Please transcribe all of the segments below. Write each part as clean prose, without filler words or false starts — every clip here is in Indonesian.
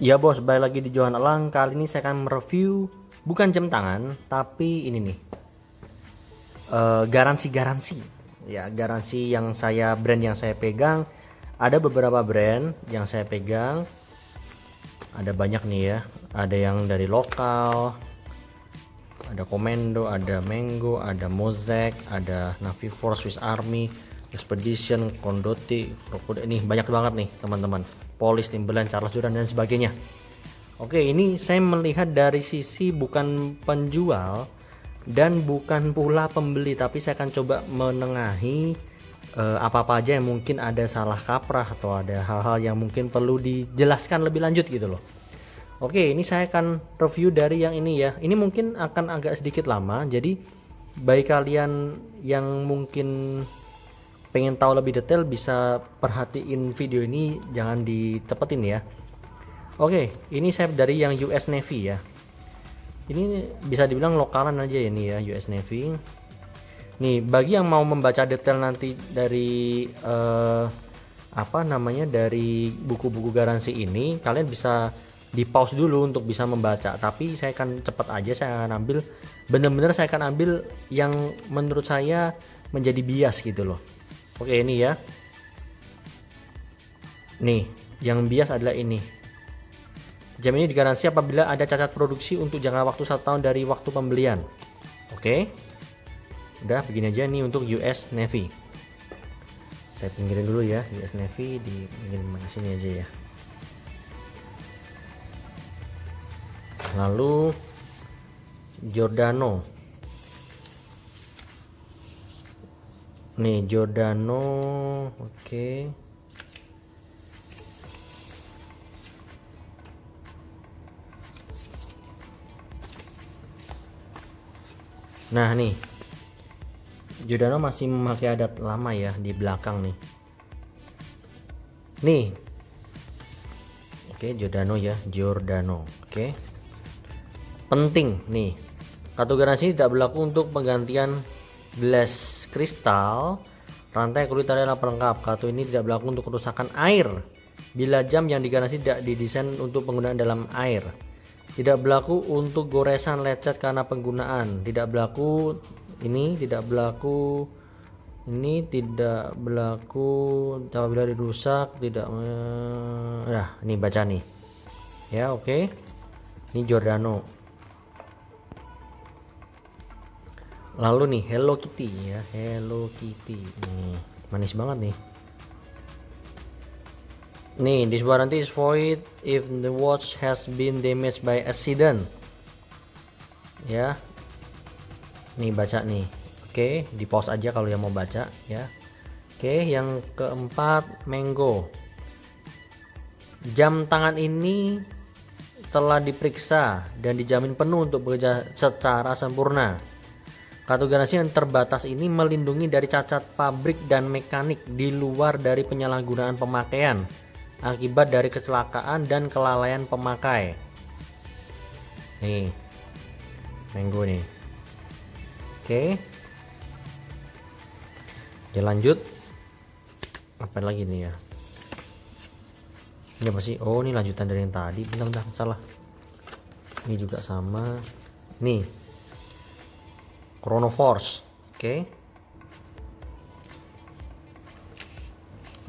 Ya bos, balik lagi di Johan Elang. Kali ini saya akan mereview bukan jam tangan, tapi ini nih, garansi-garansi. Ya, garansi yang brand yang saya pegang. Ada beberapa brand yang saya pegang. Ada banyak nih ya. Ada yang dari lokal, ada Komendo, ada Mango, ada Mosaic, ada Navivor, Swiss Army, Expedition, Condotti, Crocodile. Ini banyak banget nih teman-teman. Polis, Timberland, Charles Jordan dan sebagainya. Oke, ini saya melihat dari sisi bukan penjual dan bukan pula pembeli, tapi saya akan coba menengahi apa-apa aja yang mungkin ada salah kaprah atau ada hal-hal yang mungkin perlu dijelaskan lebih lanjut gitu loh. Oke, ini saya akan review dari yang ini ya. Ini mungkin akan agak sedikit lama, jadi bagi kalian yang mungkin pengen tahu lebih detail bisa perhatiin video ini, jangan dicepetin ya. Oke, ini saya dari yang US Navy ya. Ini bisa dibilang lokalan aja ya, ini ya US Navy. Nih, bagi yang mau membaca detail nanti dari dari buku-buku garansi ini, kalian bisa di pause dulu untuk bisa membaca. Tapi saya akan cepat aja, saya akan ambil bener-bener saya akan ambil yang menurut saya menjadi bias gitu loh. Oke, ini ya. Nih, yang bias adalah ini. Jam ini digaransi apabila ada cacat produksi untuk jangka waktu 1 tahun dari waktu pembelian. Oke. Udah begini aja nih untuk US Navy. Saya pinggirin dulu ya, US Navy di mana sini aja ya. Lalu Giordano. Nih Giordano, oke. Nah nih, Giordano masih memakai adat lama ya di belakang nih. Nih, oke Giordano ya, Giordano, oke. Penting nih, kartu garansi tidak berlaku untuk penggantian gelas kristal, rantai kulit area pelengkap. Kartu ini tidak berlaku untuk kerusakan air bila jam yang digaransi tidak didesain untuk penggunaan dalam air. Tidak berlaku untuk goresan lecet karena penggunaan. Tidak berlaku ini, tidak berlaku ini, tidak berlaku apabila dirusak. Tidak. Nah, ini baca nih. Ya, oke. Ini Giordano. Lalu nih Hello Kitty ya, Hello Kitty. Nih, manis banget nih. Nih, this warranty is void if the watch has been damaged by accident. Ya. Nih baca nih. Oke, di pause aja kalau yang mau baca ya. Oke, yang keempat Mango. Jam tangan ini telah diperiksa dan dijamin penuh untuk bekerja secara sempurna. Kartu garansi yang terbatas ini melindungi dari cacat pabrik dan mekanik di luar dari penyalahgunaan pemakaian akibat dari kecelakaan dan kelalaian pemakai. Nih, Mango nih. Oke. Ya lanjut. Apa lagi nih ya? Ini apa sih? Oh, ini lanjutan dari yang tadi. Bentar, salah. Ini juga sama. Nih. Chronoforce. Oke.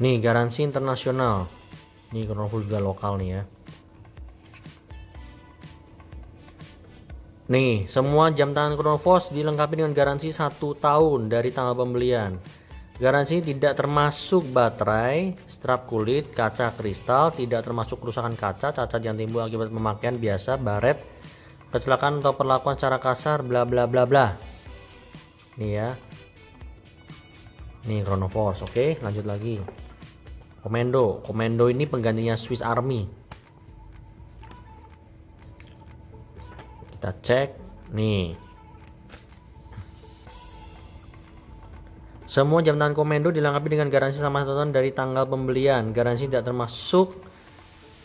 Nih, garansi internasional. Ini Chronoforce juga lokal nih ya. Nih, semua jam tangan Chronoforce dilengkapi dengan garansi 1 tahun dari tanggal pembelian. Garansi tidak termasuk baterai, strap kulit, kaca kristal, tidak termasuk kerusakan kaca, cacat yang timbul akibat pemakaian biasa, baret, kecelakaan atau perlakuan secara kasar, bla bla bla bla. Nih ya. Nih Chronoforce. Oke, lanjut lagi. Komendo. Komendo ini penggantinya Swiss Army. Kita cek. Nih. Semua jam tangan Komendo dilengkapi dengan garansi selama 1 tahun dari tanggal pembelian. Garansi tidak termasuk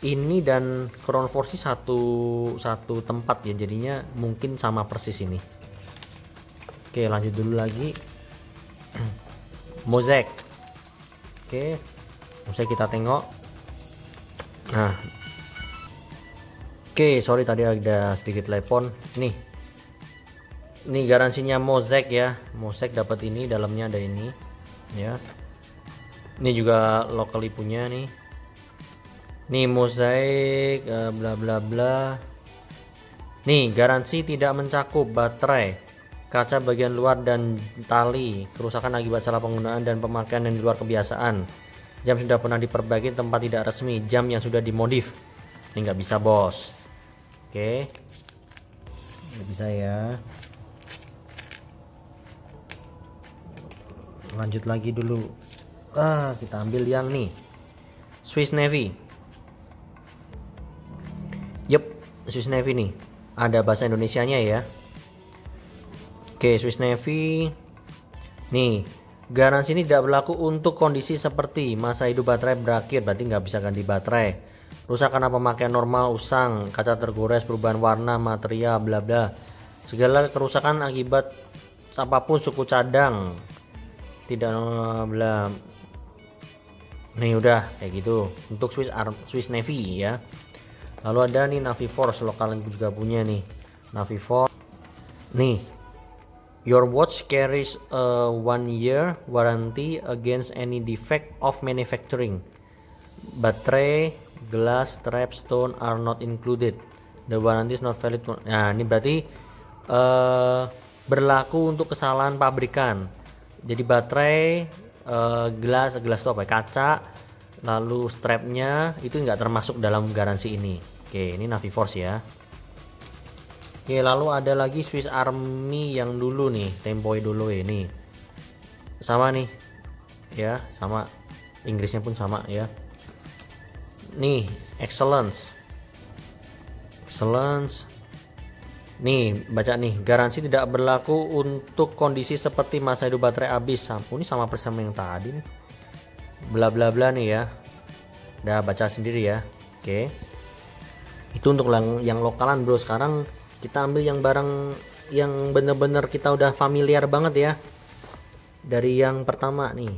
ini dan Chronoforce satu tempat ya. Jadinya mungkin sama persis ini. Oke, lanjut dulu lagi. Mosaic. Oke. Mosaic kita tengok. Nah, Oke, sorry tadi ada sedikit telepon. Nih garansinya Mosaic ya. Mosaic dapat ini, dalamnya ada ini ya. Ini juga locally punya nih. Nih Mosaic bla bla bla. Nih garansi tidak mencakup baterai, kaca bagian luar dan tali, kerusakan akibat salah penggunaan dan pemakaian yang di luar kebiasaan. Jam sudah pernah diperbaiki, tempat tidak resmi, jam yang sudah dimodif. Ini nggak bisa bos. Oke, nggak bisa ya. Lanjut lagi dulu. Kita ambil yang nih Swiss Navy. Yup, Swiss Navy nih. Ada bahasa Indonesianya ya. Oke, Swiss Navy. Nih, garansi ini tidak berlaku untuk kondisi seperti masa hidup baterai berakhir, berarti nggak bisa ganti baterai. Rusak karena pemakaian normal, usang, kaca tergores, perubahan warna, material, bla bla. Segala kerusakan akibat apapun suku cadang. Tidak bla. Nih udah kayak gitu untuk Swiss Navy ya. Lalu ada nih Naviforce, lokal juga punya nih Naviforce. Nih, your watch carries a 1-year warranty against any defect of manufacturing. Baterai, glass, strap, stone are not included. The warranty is not valid. Nah ini berarti berlaku untuk kesalahan pabrikan. Jadi baterai, gelas itu apa? Kaca, lalu strapnya itu nggak termasuk dalam garansi ini. Oke, ini Naviforce ya. Oke, lalu ada lagi Swiss Army yang dulu nih, Tempoe dulu ini. Sama nih. Ya, sama. Inggrisnya pun sama ya. Nih, Excellence. Nih, baca nih, garansi tidak berlaku untuk kondisi seperti masa hidup baterai habis. Ini sama persis yang tadi nih. Bla bla bla nih ya. Udah baca sendiri ya. Oke. Itu untuk yang lokalan, bro. Sekarang kita ambil yang barang yang bener-bener kita udah familiar banget ya. Dari yang pertama nih,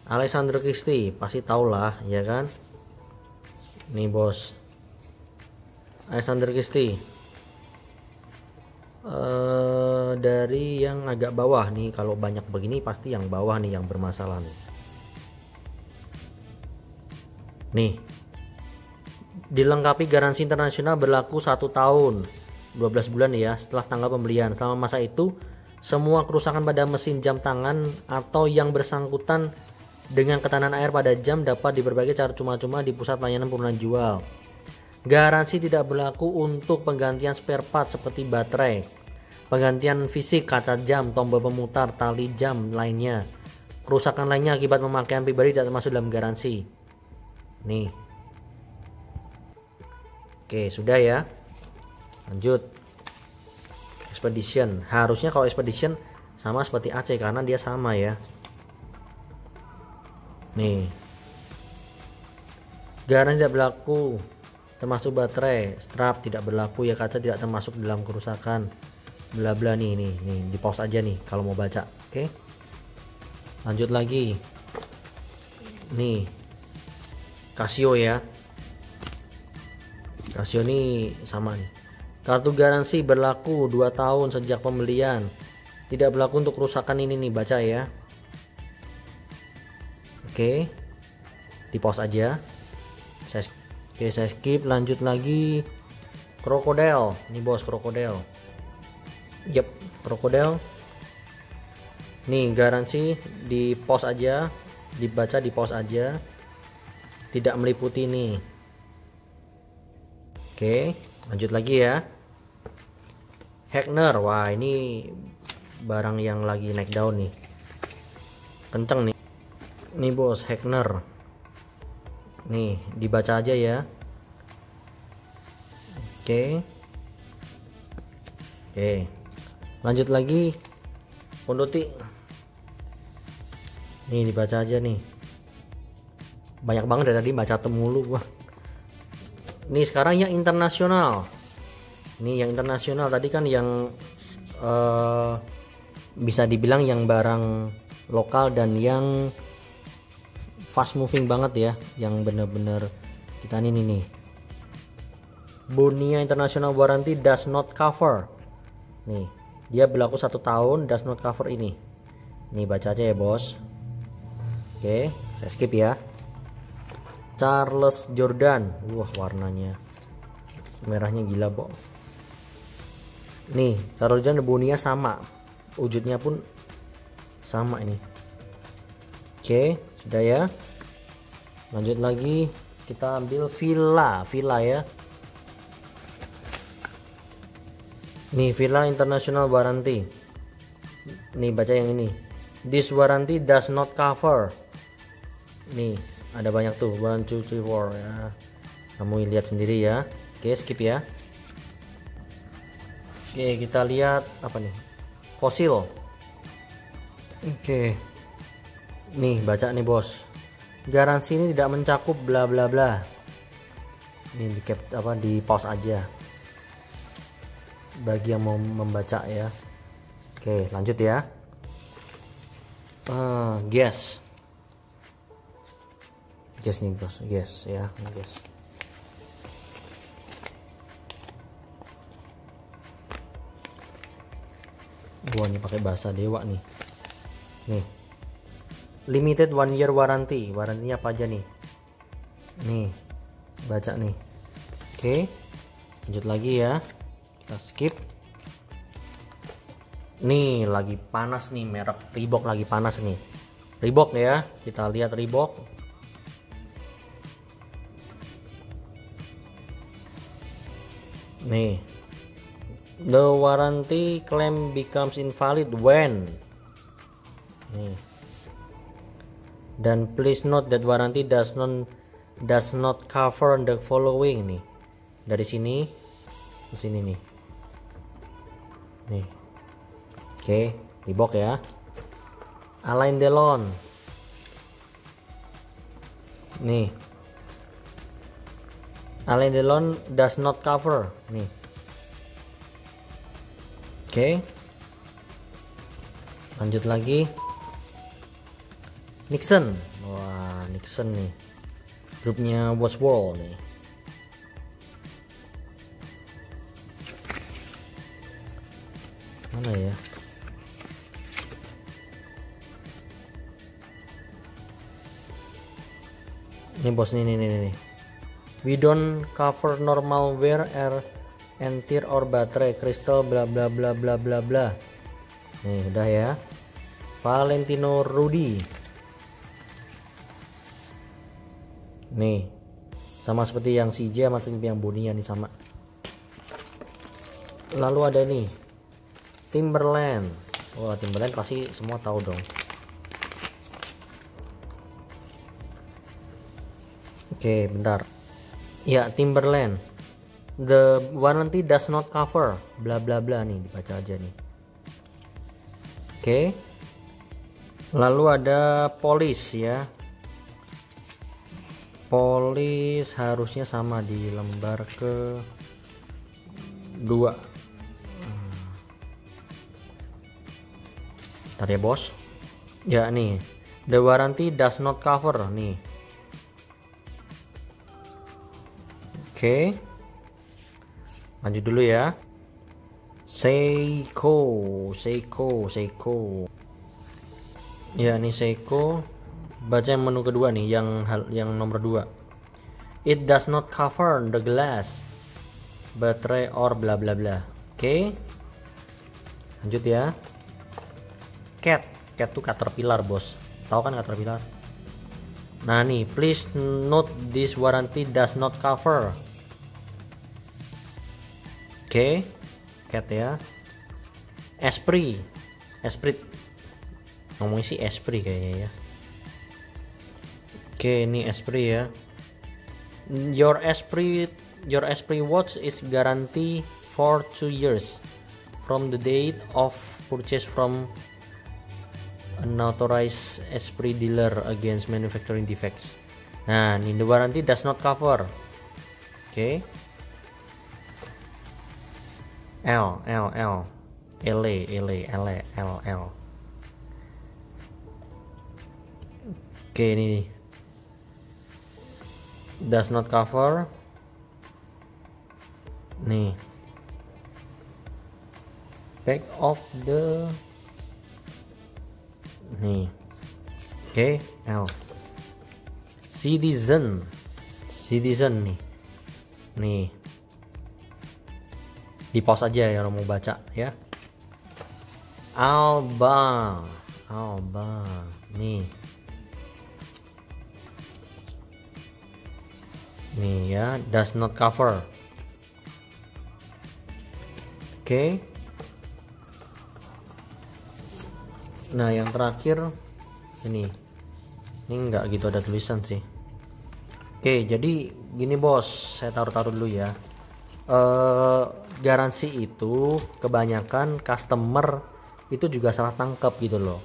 Alexander Christie, pasti tau lah ya kan. Nih bos, Alexander Christie. Dari yang agak bawah nih, kalau banyak begini pasti yang bawah nih yang bermasalah nih. Nih, dilengkapi garansi internasional berlaku 1 tahun 12 bulan ya setelah tanggal pembelian. Selama masa itu semua kerusakan pada mesin jam tangan atau yang bersangkutan dengan ketahanan air pada jam dapat diperbaiki secara cuma-cuma di pusat pelayanan purna jual. Garansi tidak berlaku untuk penggantian spare part seperti baterai, penggantian fisik kaca jam, tombol pemutar, tali jam lainnya. Kerusakan lainnya akibat pemakaian pribadi tidak termasuk dalam garansi. Nih. Oke, sudah ya. Lanjut. Expedition. Harusnya kalau Expedition sama seperti AC karena dia sama ya. Nih. Garansi tidak berlaku termasuk baterai, strap tidak berlaku ya, kaca tidak termasuk dalam kerusakan. Bla bla nih di pause aja nih kalau mau baca. Oke. Lanjut lagi. Nih. Casio ya. Casio ini sama nih. Kartu garansi berlaku 2 tahun sejak pembelian. Tidak berlaku untuk kerusakan ini nih, baca ya. Oke. Di pause aja. Saya skip, lanjut lagi. Crocodile. Ini bos, Crocodile. Yep, Crocodile. Nih garansi di pause aja, dibaca di pause aja. Tidak meliputi ini. Oke, lanjut lagi ya. Hagner, wah ini barang yang lagi naik daun nih, kenceng nih. Nih bos, Hagner. Nih dibaca aja ya. Oke. Lanjut lagi. Pondotti. Nih dibaca aja nih. Banyak banget dari tadi baca mulu gua. Nih sekarang yang internasional. Nih yang internasional tadi kan yang bisa dibilang yang barang lokal dan yang fast moving banget ya, yang bener-bener kita ini nih. Bonia International Warranty does not cover. Nih, dia berlaku 1 tahun, does not cover ini. Nih baca aja ya bos. Oke, saya skip ya. Charles Jordan, wah warnanya merahnya gila bo. Nih Charles Jordan Bonia sama, wujudnya pun sama ini. Oke, sudah ya. Lanjut lagi, kita ambil Villa ya. Nih Villa International Warranty. Nih baca yang ini. This warranty does not cover. Nih ada banyak tuh 1 2 3 4 ya. Kamu lihat sendiri ya. Oke, skip ya. Oke, kita lihat apa nih? Fosil. Oke. Nih baca nih bos. Garansi ini tidak mencakup bla bla bla. Ini di pause aja. Bagi yang mau membaca ya. Oke, lanjut ya. Guess nih bos, guess ya, guess. Gua nih pakai bahasa dewa nih. Nih. Limited 1 year warranty. Warantinya apa aja nih? Nih. Baca nih. Oke. Lanjut lagi ya. Kita skip. Nih lagi panas nih, merek Reebok lagi panas nih. Reebok ya, kita lihat Reebok. Nih, the warranty claim becomes invalid when. Nih. Dan please note that warranty does not cover the following nih. Dari sini ke sini nih. Nih. Oke, Reebok ya. Alain Delon. Nih. Alain Delon does not cover. Nih. Oke. Lanjut lagi. Nixon. Wah, Nixon nih. Grupnya Watch World nih. Mana ya? Ini bos nih. We don't cover normal wear, air and tear or battery, crystal, bla bla bla bla bla bla. Nih udah ya. Valentino Rudi. Nih sama seperti yang CJ sama seperti yang Bonia nih sama. Lalu ada nih Timberland. Wah, Timberland pasti semua tahu dong. Oke, bentar. Ya, Timberland. The warranty does not cover bla bla bla nih, dibaca aja nih. Oke. Lalu ada Police ya. Police harusnya sama di lembar ke 2. Bentar ya, bos. Ya nih. The warranty does not cover nih. Oke, lanjut dulu ya. Seiko. Ya nih Seiko. Baca yang menu kedua nih, yang nomor 2. It does not cover the glass, battery or bla bla bla. Oke. Lanjut ya. Cat tuh caterpillar bos. Tahu kan caterpillar? Nah nih, please note this warranty does not cover. Oke, Cat ya. Esprit. Ngomongnya sih Esprit kayaknya ya. Oke, ini Esprit ya. Your Esprit watch is guarantee for 2 years from the date of purchase from an authorized Esprit dealer against manufacturing defects. Nah, ini the warranty does not cover. Oke. L. Oke, ini does not cover. nih, back of the nih, oke, L citizen nih di pause aja ya kalau mau baca ya. Alba nih ya, does not cover. Oke. Nah yang terakhir ini enggak gitu ada tulisan sih. Oke, jadi gini bos, saya taruh dulu ya. Garansi itu kebanyakan customer itu juga salah tangkap gitu loh.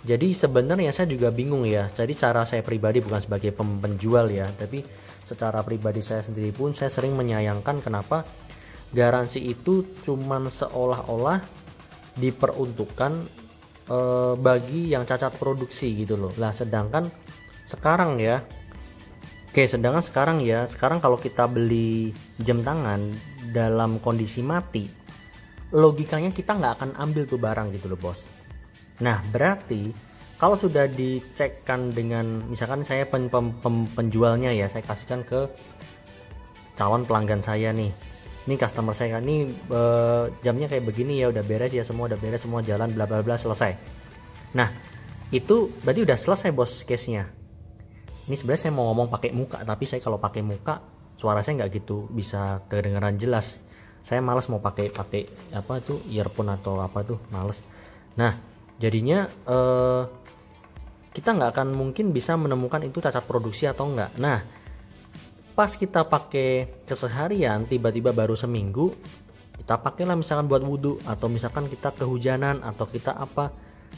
Jadi sebenarnya saya juga bingung ya. Jadi cara saya pribadi bukan sebagai penjual ya, tapi secara pribadi saya sendiri pun saya sering menyayangkan kenapa garansi itu cuman seolah-olah diperuntukkan bagi yang cacat produksi gitu loh. Lah sedangkan sekarang kalau kita beli jam tangan dalam kondisi mati, logikanya kita nggak akan ambil tuh barang gitu loh bos. Nah berarti kalau sudah dicekkan dengan, misalkan saya penjualnya ya, saya kasihkan ke calon pelanggan saya nih, ini customer saya kan, ini jamnya kayak begini ya, udah beres ya, semua udah beres, semua jalan bla bla bla, selesai. Nah itu berarti udah selesai bos case-nya. Ini sebenarnya saya mau ngomong pakai muka, tapi saya kalau pakai muka suara saya nggak gitu bisa kedengaran jelas. Saya males mau pakai apa tuh, earphone atau apa tuh, males. Nah jadinya kita nggak akan mungkin bisa menemukan itu cacat produksi atau enggak. Nah pas kita pakai keseharian, tiba-tiba baru seminggu kita pakailah misalkan buat wudhu, atau misalkan kita kehujanan atau kita apa,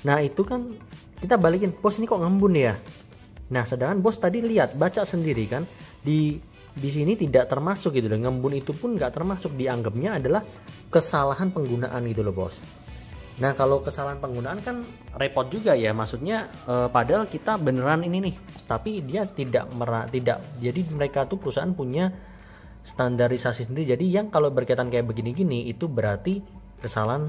nah itu kan kita balikin, bos ini kok ngembun ya. Nah sedangkan bos tadi lihat, baca sendiri kan, di sini tidak termasuk gitu loh, ngembun itu pun nggak termasuk, dianggapnya adalah kesalahan penggunaan gitu loh bos. Nah kalau kesalahan penggunaan kan repot juga ya, maksudnya padahal kita beneran ini nih, tapi dia tidak, jadi mereka tuh perusahaan punya standarisasi sendiri. Jadi yang kalau berkaitan kayak begini-gini itu berarti kesalahan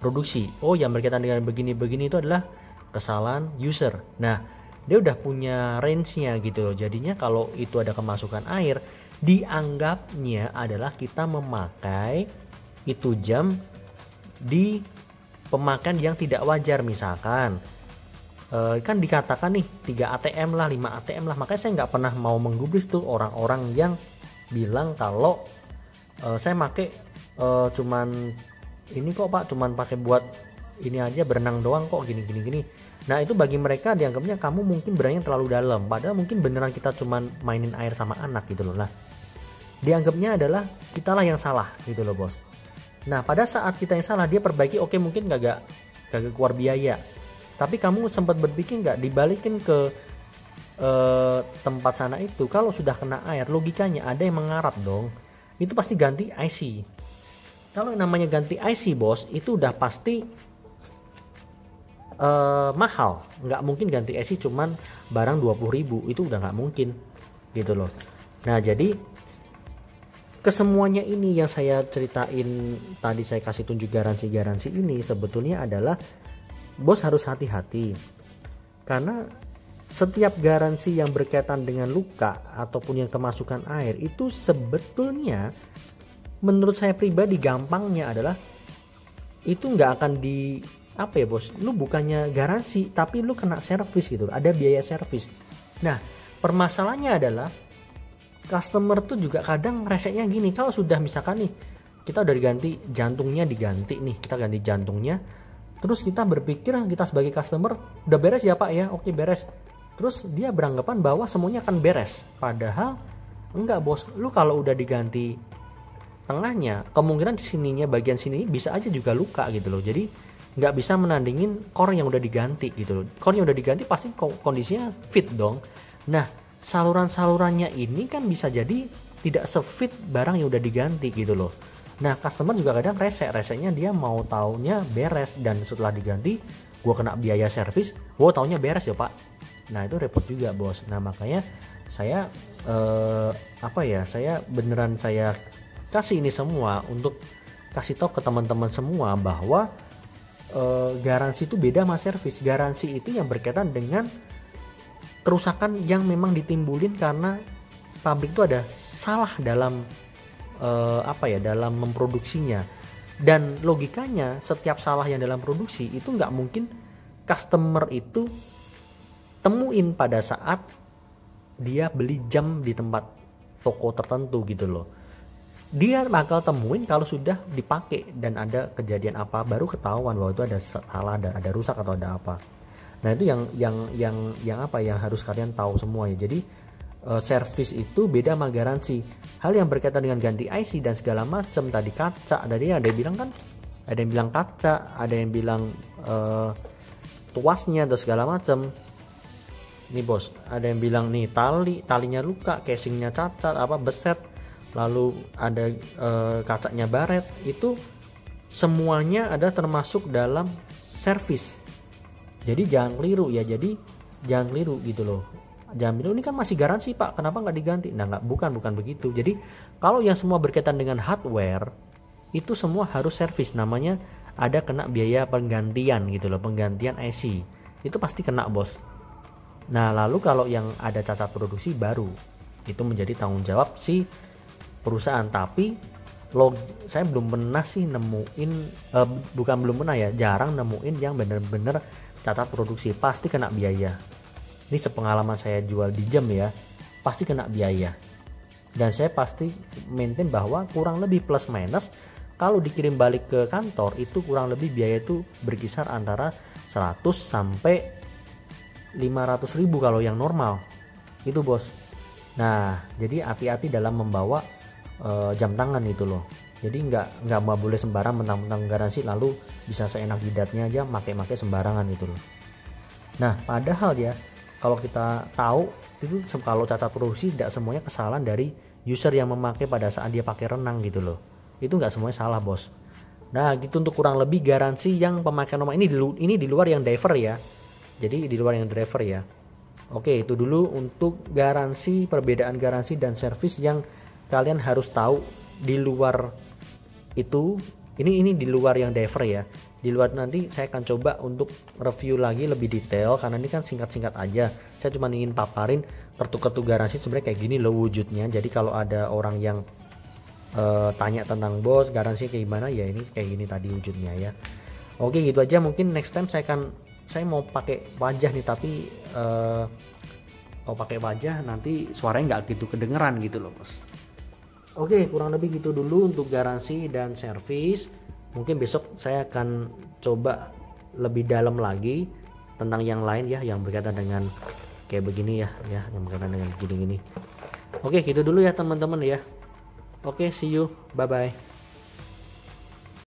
produksi. Oh yang berkaitan dengan begini-begini itu adalah kesalahan user. Nah dia udah punya range-nya gitu loh. Jadinya kalau itu ada kemasukan air, dianggapnya adalah kita memakai itu jam di pemakaian yang tidak wajar. Misalkan kan dikatakan nih 3 ATM lah, 5 ATM lah. Makanya saya nggak pernah mau menggubris tuh orang-orang yang bilang kalau saya pakai cuman ini kok pak, cuman pakai buat ini aja, berenang doang kok, gini. Nah itu bagi mereka dianggapnya kamu mungkin berenangnya terlalu dalam, padahal mungkin beneran kita cuman mainin air sama anak gitu loh. Nah dianggapnya adalah kitalah yang salah gitu loh bos. Nah pada saat kita yang salah, dia perbaiki, oke mungkin kagak keluar biaya, tapi kamu sempat berpikir nggak dibalikin ke tempat sana itu, kalau sudah kena air logikanya ada yang mengarap dong, itu pasti ganti IC. Kalau namanya ganti IC bos, itu udah pasti mahal, nggak mungkin ganti IC cuman barang 20.000, itu udah nggak mungkin gitu loh. Nah jadi kesemuanya ini yang saya ceritain tadi, saya kasih tunjuk garansi ini sebetulnya adalah bos harus hati-hati, karena setiap garansi yang berkaitan dengan luka ataupun yang kemasukan air itu sebetulnya menurut saya pribadi gampangnya adalah itu nggak akan di apa ya bos, lu bukannya garansi tapi lu kena servis gitu, ada biaya servis. Nah permasalahannya adalah customer tuh juga kadang resetnya gini, kalau sudah misalkan nih kita udah diganti jantungnya, kita ganti jantungnya, terus kita berpikir kita sebagai customer udah beres ya pak ya, oke beres, terus dia beranggapan bahwa semuanya akan beres, padahal enggak bos. Lu kalau udah diganti tengahnya, kemungkinan di sininya, bagian sini bisa aja juga luka gitu loh. Jadi nggak bisa menandingin core yang udah diganti gitu loh. Core yang udah diganti pasti kondisinya fit dong. Nah saluran-salurannya ini kan bisa jadi tidak sefit barang yang udah diganti gitu loh. Nah customer juga kadang resetnya dia mau taunya beres, dan setelah diganti gue kena biaya servis, gue taunya beres ya pak. Nah itu repot juga bos. Nah makanya saya saya beneran saya kasih ini semua untuk kasih tahu ke teman-teman semua bahwa garansi itu beda sama servis. Garansi itu yang berkaitan dengan kerusakan yang memang ditimbulin karena pabrik itu ada salah dalam dalam memproduksinya. Dan logikanya setiap salah yang dalam produksi itu nggak mungkin customer itu temuin pada saat dia beli jam di tempat toko tertentu gitu loh. Dia bakal temuin kalau sudah dipakai dan ada kejadian apa, baru ketahuan bahwa itu ada salah, ada rusak atau ada apa. Nah itu yang harus kalian tahu semua ya. Jadi servis itu beda sama garansi. Hal yang berkaitan dengan ganti IC dan segala macam, tadi kaca, ada yang bilang kan, ada yang bilang kaca, ada yang bilang tuasnya atau segala macam. Nih bos, ada yang bilang nih talinya luka, casingnya cacat, beset, lalu ada kacanya baret. Itu semuanya ada termasuk dalam servis. Jadi jangan keliru ya, jangan keliru gitu loh. Jangan bilang ini kan masih garansi pak, kenapa nggak diganti? Nah bukan begitu. Jadi kalau yang semua berkaitan dengan hardware itu semua harus servis, namanya ada kena biaya penggantian gitu loh, penggantian IC itu pasti kena bos. Nah lalu kalau yang ada cacat produksi baru itu menjadi tanggung jawab si perusahaan. Tapi saya belum pernah sih nemuin, bukan belum pernah ya, jarang nemuin yang bener-bener cacat produksi, pasti kena biaya. Ini sepengalaman saya jual di jam ya, pasti kena biaya. Dan saya pasti maintain bahwa kurang lebih plus minus kalau dikirim balik ke kantor itu kurang lebih biaya itu berkisar antara 100 sampai 500 ribu kalau yang normal itu bos. Nah jadi hati-hati dalam membawa jam tangan itu loh. Jadi nggak boleh sembarang mentang-mentang garansi lalu bisa seenak jidatnya aja make-make sembarangan itu loh. Nah padahal ya kalau kita tahu itu kalau cacat produksi tidak semuanya kesalahan dari user yang memakai pada saat dia pakai renang gitu loh. Itu nggak semuanya salah bos. Nah gitu untuk kurang lebih garansi yang pemakaian rumah ini di luar yang driver ya. Jadi di luar yang driver ya. Oke itu dulu untuk garansi, perbedaan garansi dan servis yang kalian harus tahu di luar itu. Ini di luar yang driver ya. Di luar nanti saya akan coba untuk review lagi lebih detail karena ini kan singkat-singkat aja. Saya cuma ingin paparin kartu-kartu garansi sebenarnya kayak gini loh wujudnya. Jadi kalau ada orang yang tanya tentang bos garansi kayak gimana ya, ini kayak gini tadi wujudnya ya. Oke gitu aja, mungkin next time saya mau pakai wajah nih, tapi kalau pakai wajah nanti suaranya nggak gitu kedengeran gitu loh bos. Oke kurang lebih gitu dulu untuk garansi dan servis. Mungkin besok saya akan coba lebih dalam lagi tentang yang lain ya, yang berkaitan dengan kayak begini ya, yang berkaitan dengan gini-gini. Oke gitu dulu ya teman-teman ya. Oke see you, bye bye.